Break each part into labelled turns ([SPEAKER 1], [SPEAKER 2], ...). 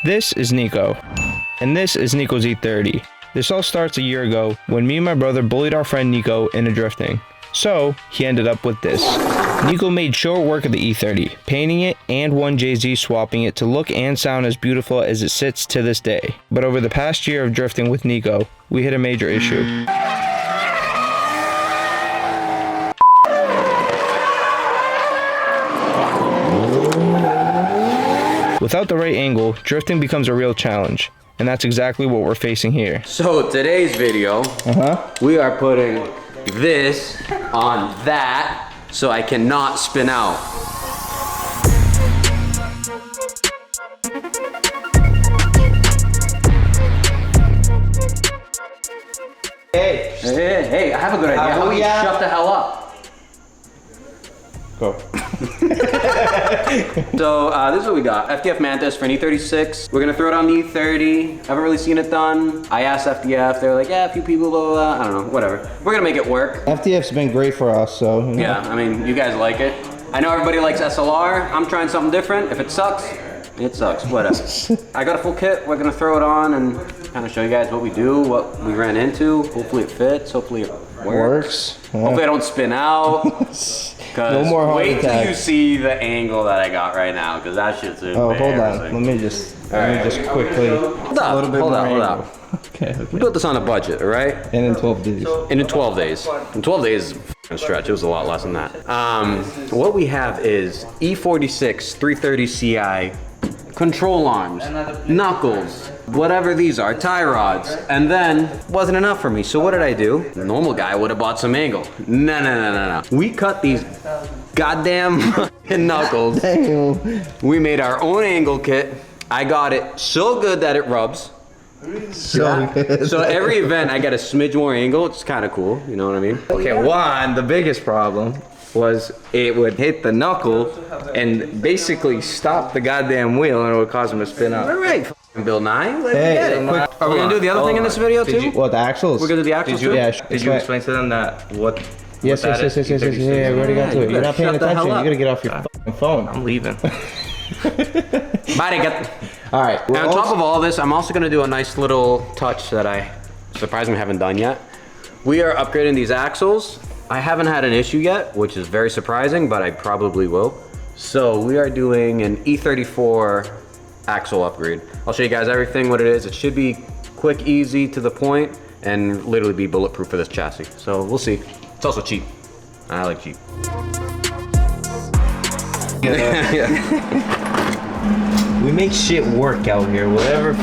[SPEAKER 1] This is Nico, and this is Nico's E30. This all starts a year ago when me and my brother bullied our friend Nico into drifting. So, he ended up with this. Nico made short work of the E30, painting it and 1JZ swapping it to look and sound as beautiful as it sits to this day. But over the past year of drifting with Nico, we hit a major issue. Without the right angle, drifting becomes a real challenge, and that's exactly what we're facing here.
[SPEAKER 2] So today's video, we are putting this on that so I cannot spin out. Hey, I have a good idea. How about you shut the hell up?
[SPEAKER 1] Go.
[SPEAKER 2] So this is what we got. FDF Mantis for an E36. We're gonna throw it on the E30. Haven't really seen it done. I asked FDF, they were like, yeah, a few people, blah, blah, blah. I don't know, whatever. We're gonna make it work.
[SPEAKER 1] FDF's been great for us, so. You know.
[SPEAKER 2] Yeah, I mean, you guys like it. I know everybody likes SLR. I'm trying something different. If it sucks, it sucks, whatever. I got a full kit. We're gonna throw it on and kind of show you guys what we do, what we ran into. Hopefully it fits, hopefully it works. Hopefully I don't spin out.
[SPEAKER 1] No more heart
[SPEAKER 2] wait
[SPEAKER 1] attack.
[SPEAKER 2] till you see the angle that I got right now, because that shit's embarrassing.
[SPEAKER 1] Oh, hold on. Let me just quickly.
[SPEAKER 2] Hold up.
[SPEAKER 1] Okay.
[SPEAKER 2] We built this on a budget, all right?
[SPEAKER 1] And in 12 days.
[SPEAKER 2] And in 12 days. In 12 days is a stretch. It was a lot less than that. What we have is E46 330 CI control arms, knuckles, whatever these are, tie rods, and then wasn't enough for me. So what did I do? The normal guy would have bought some angle. No. We cut these goddamn knuckles.
[SPEAKER 1] Damn.
[SPEAKER 2] We made our own angle kit. I got it so good that it rubs.
[SPEAKER 1] So good.
[SPEAKER 2] So every event I get a smidge more angle. It's kind of cool, you know what I mean?
[SPEAKER 1] Okay, the biggest problem was it would hit the knuckle and basically stop the goddamn wheel and it would cause him to spin out.
[SPEAKER 2] All right, Bill Nye. Let's
[SPEAKER 1] Hey,
[SPEAKER 2] get it. Are we gonna do the other thing in this video too?
[SPEAKER 1] What, the axles?
[SPEAKER 2] We're gonna do the axles too?
[SPEAKER 1] Yeah.
[SPEAKER 3] Did you explain to them that what?
[SPEAKER 1] Yes. Yeah, we already got to it. You're not paying attention. You gotta get off your fucking phone.
[SPEAKER 3] I'm leaving.
[SPEAKER 2] All right. And on top of all this, I'm also gonna do a nice little touch that I surprisingly haven't done yet. We are upgrading these axles. I haven't had an issue yet, which is very surprising, but I probably will. So we are doing an E34 axle upgrade. I'll show you guys everything, what it is. It should be quick, easy, to the point, and literally be bulletproof for this chassis. So we'll see. It's also cheap. I like cheap.
[SPEAKER 1] We make shit work out here. Whatever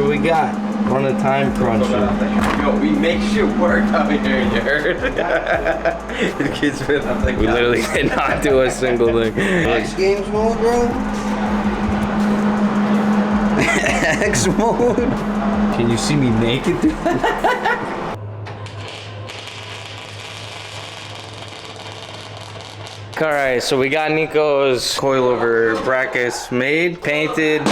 [SPEAKER 1] we got. On a time crunch.
[SPEAKER 3] Yo, we make shit work out here, you heard? The kids been up like
[SPEAKER 2] We literally did not do a single thing.
[SPEAKER 1] X Games mode, bro? X mode? Can you see me naked, dude?
[SPEAKER 3] Alright, so we got Nico's coilover brackets made, painted,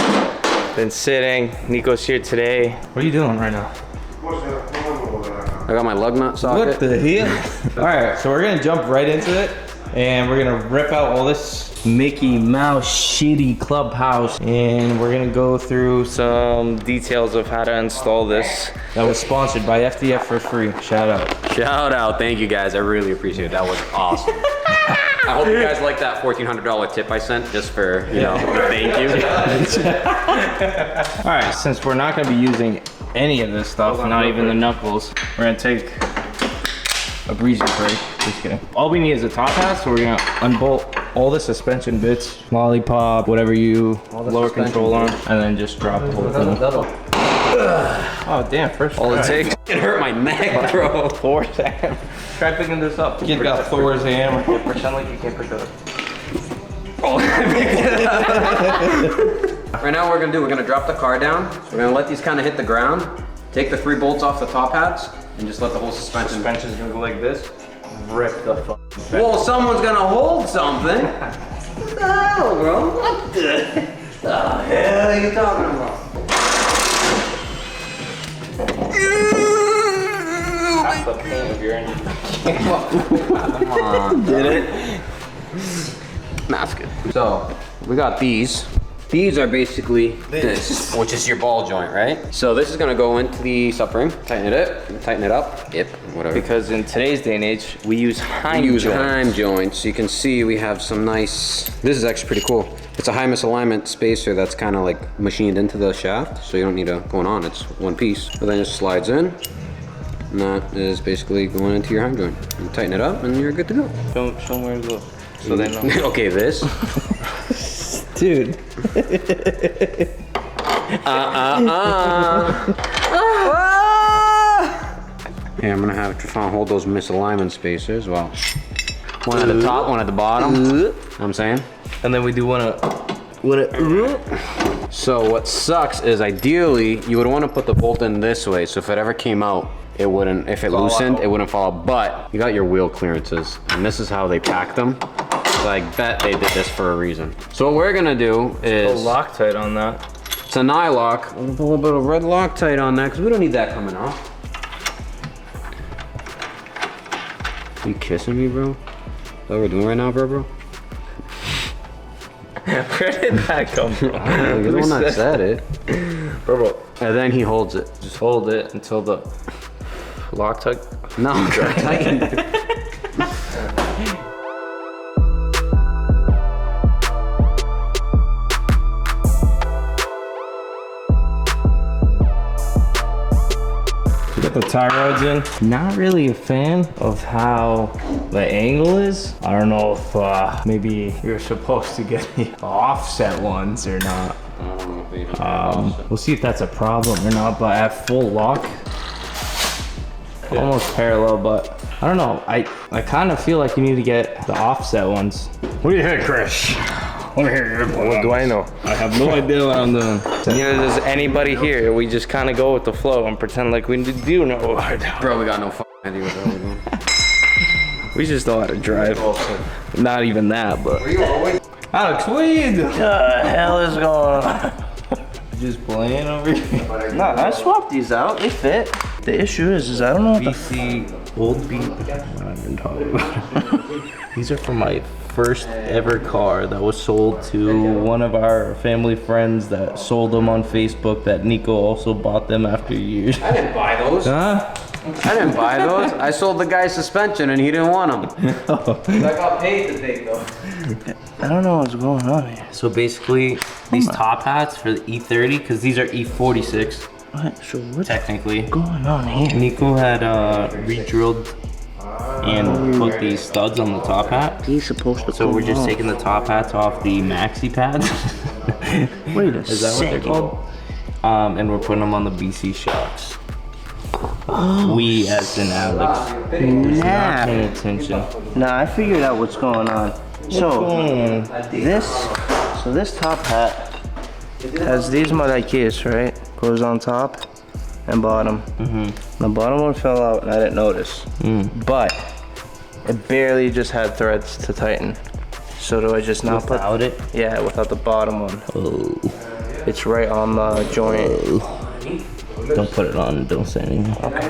[SPEAKER 3] been sitting. Nico's here today. What are you doing right now?
[SPEAKER 2] I got my lug nut socket.
[SPEAKER 1] What the hell? Alright, so we're gonna jump right into it. And we're gonna rip out all this Mickey Mouse shitty clubhouse. And we're gonna go through some details of how to install this. That was sponsored by FDF for free. Shout out.
[SPEAKER 2] Shout out. Thank you guys. I really appreciate it. That was awesome. I hope you guys like that $1,400 tip I sent just for, you know, thank you.
[SPEAKER 1] All right, since we're not gonna be using any of this stuff, not even the knuckles, we're gonna take a breezy break. Just kidding. All we need is a top hat, so we're gonna unbolt all the suspension bits, lollipop, whatever you lower control on, and then just drop the whole thing. Oh damn, first
[SPEAKER 2] All it takes. It hurt my neck, bro.
[SPEAKER 1] Thor's hammer. Try picking this up. Kid got Thor's hammer.
[SPEAKER 3] Pretend like you can't pick it up.
[SPEAKER 2] Right now what we're gonna drop the car down. We're gonna let these kind of hit the ground. Take the 3 bolts off the top hats and just let the whole suspension.
[SPEAKER 1] Suspension's gonna go like this. Rip the fuck.
[SPEAKER 2] Well, someone's gonna hold something. What the hell, bro? What the hell are you talking about?
[SPEAKER 1] Half the pain of your engine.
[SPEAKER 2] Come on. Did it? Nah, that's good. So, we got these. These are basically this, which is your ball joint, right? So this is gonna go into the subframe, tighten it up, yep, whatever.
[SPEAKER 3] Because in today's day and age, we use Heim joints.
[SPEAKER 2] Heim joints. You can see we have some nice, this is actually pretty cool. It's a high misalignment spacer that's kind of like machined into the shaft, so you don't need a going on, it's one piece. But then it just slides in, and that is basically going into your Heim joint. You tighten it up, and you're good to go.
[SPEAKER 3] Show them where to go, so they know.
[SPEAKER 2] Okay, this.
[SPEAKER 3] Dude.
[SPEAKER 2] Hey, I'm gonna have Trifon hold those misalignment spacers. Well, one at the top, one at the bottom. You know what I'm saying?
[SPEAKER 3] And then we do one at.
[SPEAKER 2] So what sucks is ideally you would want to put the bolt in this way, so if it ever came out, it wouldn't. If it loosened, it wouldn't fall out. But you got your wheel clearances, and this is how they packed them. So I bet they did this for a reason. So what we're gonna do is
[SPEAKER 3] put Loctite on that.
[SPEAKER 2] It's a nylock. We'll put a little bit of red Loctite on that because we don't need that coming off. Are you kissing me, bro? Is that what we're doing right now, bro?
[SPEAKER 3] Where did that come from?
[SPEAKER 2] You're the one that said it.
[SPEAKER 3] Bro.
[SPEAKER 2] And then he holds it.
[SPEAKER 3] Just hold it until the Loctite.
[SPEAKER 2] No, tighten.
[SPEAKER 3] Get the tie rods in. Not really a fan of how the angle is. I don't know if maybe you're supposed to get the offset ones or not. We'll see if that's a problem or not, but at full lock, almost parallel, but I don't know. I kind of feel like you need to get the offset ones.
[SPEAKER 1] What do you think, Chris? Let me hear your input. What do I know?
[SPEAKER 3] I have no idea what I'm doing. Neither does anybody here. We just kind of go with the flow and pretend like we do know what we're doing.
[SPEAKER 2] Bro, we got no fucking idea what we're doing.
[SPEAKER 3] We just know how to drive. Not even that, but.
[SPEAKER 2] Were you always?
[SPEAKER 3] Alex, what are you doing? What the hell is going on? Just playing over here? No, I swapped these out. They fit. The issue is I don't know what BC, old beat. I've been talking about. These are from my first ever car that was sold to one of our family friends that sold them on Facebook that Nico also bought them after years.
[SPEAKER 2] I didn't buy those.
[SPEAKER 3] Huh?
[SPEAKER 2] I didn't buy those. I sold the guy suspension and he didn't want them. I got paid to take those.
[SPEAKER 3] I don't know what's going on here. So basically, these top hats for the E30, because these are E46. What? So what's technically going on here? Nico had re-drilled and put these studs on the top hat. He's supposed to. So we're just taking the top hats off the maxi pads. Wait a second. Is that what they're called? And we're putting them on the BC shocks. Oh, we, as in Alex, not paying attention. Nah, I figured out what's going on. So this top hat has these Maracas, right? Goes on top and bottom. The bottom one fell out and I didn't notice. But it barely just had threads to tighten. So do I just not put it? Yeah, without the bottom one. Oh. It's right on the joint. Don't put it on, don't say anything. Okay.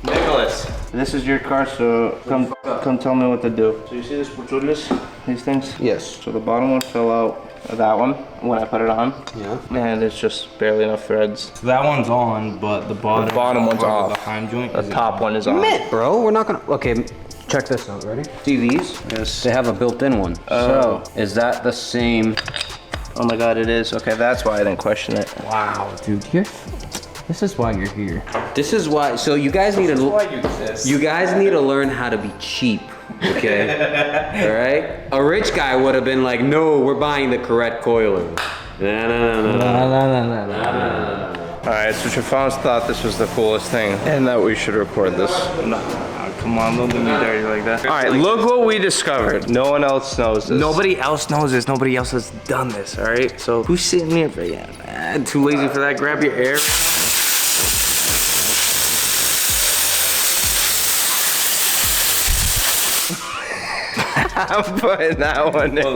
[SPEAKER 3] Nicholas, this is your car, so come tell me what to do. So you see this patrullas, these things? Yes. So the bottom one fell out, that one, when I put it on. Yeah. And it's just barely enough threads. So that one's on, but the bottom one's off. The Heim joint, the top one is on.
[SPEAKER 2] Admit, bro, we're not gonna, okay, check this out, ready? See these? Yes. They have a built-in one. So, is that the same?
[SPEAKER 3] Oh my God, it is. Okay, that's why I didn't question it. Wow, dude, this is why you're here.
[SPEAKER 2] This is why. So you guys need to. You guys need to learn how to be cheap. Okay. All right. A rich guy would have been like, "No, we're buying the correct coiler." No.
[SPEAKER 1] All right, so Trifons thought this was the coolest thing and that we should record this.
[SPEAKER 3] Come on, don't do me dirty like that.
[SPEAKER 1] All right, look what we discovered. No one else knows this.
[SPEAKER 3] Nobody else knows this. Nobody else has done this, all right? So who's sitting here for too lazy for that? Grab your air.
[SPEAKER 1] I'm putting that one in.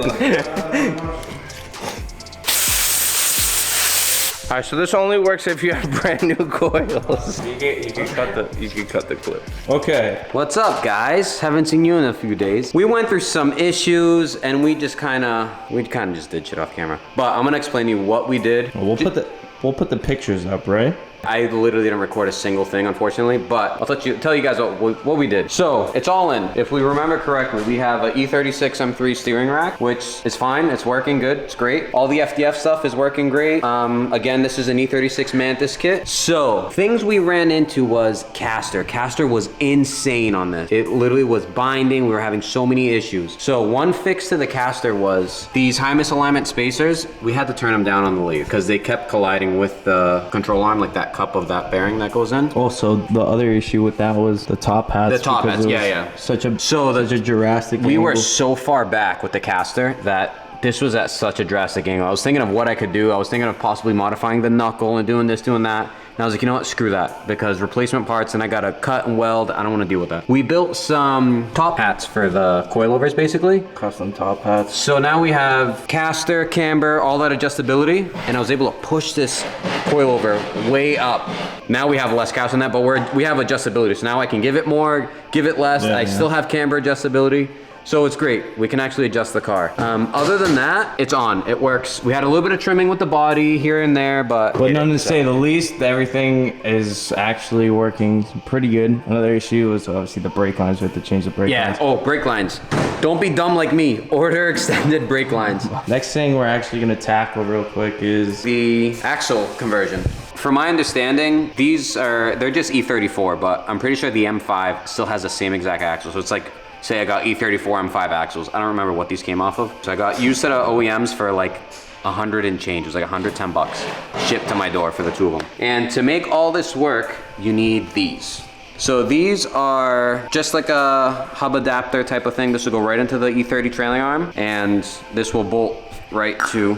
[SPEAKER 1] All right, so this only works if you have brand new coils. You can cut the clip. Okay.
[SPEAKER 2] What's up, guys? Haven't seen you in a few days. We went through some issues and we kind of just did shit off camera. But I'm gonna explain to you what we did.
[SPEAKER 1] Well, we'll put the pictures up, right?
[SPEAKER 2] I literally didn't record a single thing, unfortunately, but I'll tell you guys what we did. So it's all in. If we remember correctly, we have an E36 M3 steering rack, which is fine. It's working good. It's great. All the FDF stuff is working great. Again, this is an E36 Mantis kit. So things we ran into was caster. Caster was insane on this. It literally was binding. We were having so many issues. So one fix to the caster was these high misalignment spacers. We had to turn them down on the lathe because they kept colliding with the control arm, like that cup of that bearing that goes in.
[SPEAKER 1] Also, the other issue with that was the top hats.
[SPEAKER 2] The top hats, yeah.
[SPEAKER 1] Such a drastic
[SPEAKER 2] We
[SPEAKER 1] angle.
[SPEAKER 2] were so far back with the caster that this was at such a drastic angle. I was thinking of what I could do. I was thinking of possibly modifying the knuckle and doing this, doing that. And I was like, you know what, screw that. Because replacement parts and I gotta cut and weld, I don't wanna deal with that. We built some top hats for the coilovers, basically.
[SPEAKER 1] Custom top hats.
[SPEAKER 2] So now we have caster, camber, all that adjustability. And I was able to push this coilover way up. Now we have less caster on that, but we have adjustability. So now I can give it more, give it less. I still have camber adjustability. So it's great. We can actually adjust the car. Other than that, it's on. It works. We had a little bit of trimming with the body here and there, but
[SPEAKER 1] none to say the least, everything is actually working pretty good. Another issue was obviously the brake lines. We have to change the brake lines.
[SPEAKER 2] Oh, brake lines. Don't be dumb like me. Order extended brake lines.
[SPEAKER 1] Next thing we're actually gonna tackle real quick is
[SPEAKER 2] the axle conversion. From my understanding, they're just E34, but I'm pretty sure the M5 still has the same exact axle. So it's like, say I got E34 M5 axles. I don't remember what these came off of. So I got used to the OEMs for like 100 and change. It was like 110 bucks shipped to my door for the two of them. And to make all this work, you need these. So these are just like a hub adapter type of thing. This will go right into the E30 trailing arm, and this will bolt right to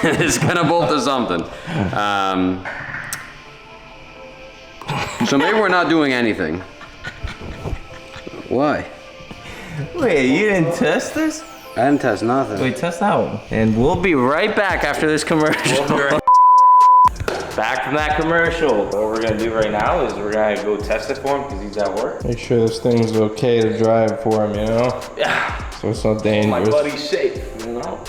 [SPEAKER 2] it's gonna bolt to something. So maybe we're not doing anything. Why?
[SPEAKER 1] Wait, you didn't test this?
[SPEAKER 2] I didn't test nothing.
[SPEAKER 1] Wait, test that one. And we'll be right back after this commercial. Back from that commercial. What we're gonna do right now is we're gonna go test it for him because he's at work. Make sure this thing's okay to drive for him, you know? Yeah. So it's not dangerous.
[SPEAKER 2] My buddy's safe, you know?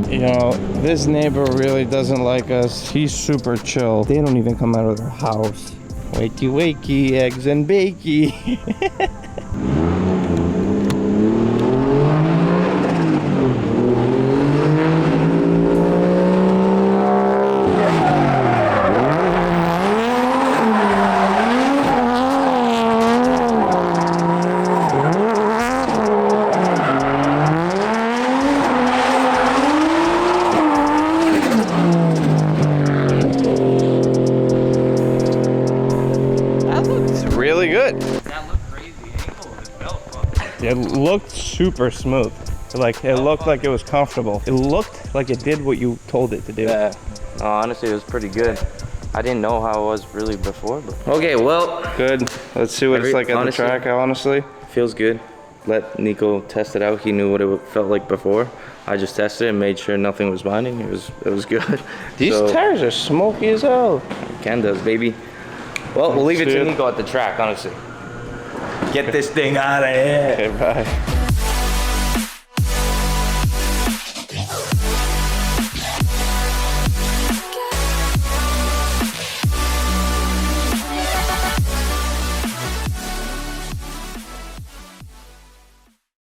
[SPEAKER 1] You know, this neighbor really doesn't like us. He's super chill. They don't even come out of their house. Wakey wakey, eggs and bakey. Really good.
[SPEAKER 3] That looked crazy angle. It felt fun.
[SPEAKER 1] It looked super smooth. Like it looked like it was comfortable. It looked like it did what you told it to do.
[SPEAKER 3] Yeah. No, honestly, it was pretty good. I didn't know how it was really before, but
[SPEAKER 1] Okay, well, good. Let's see what it's like on the track, honestly. Feels good. Let Nico test it out. He knew what it felt like before. I just tested it and made sure nothing was binding. It was good. These tires are smoky as hell. Ken does, baby. Well, we'll leave it to Nico at the track, honestly. Get this thing out of here. Okay, bye.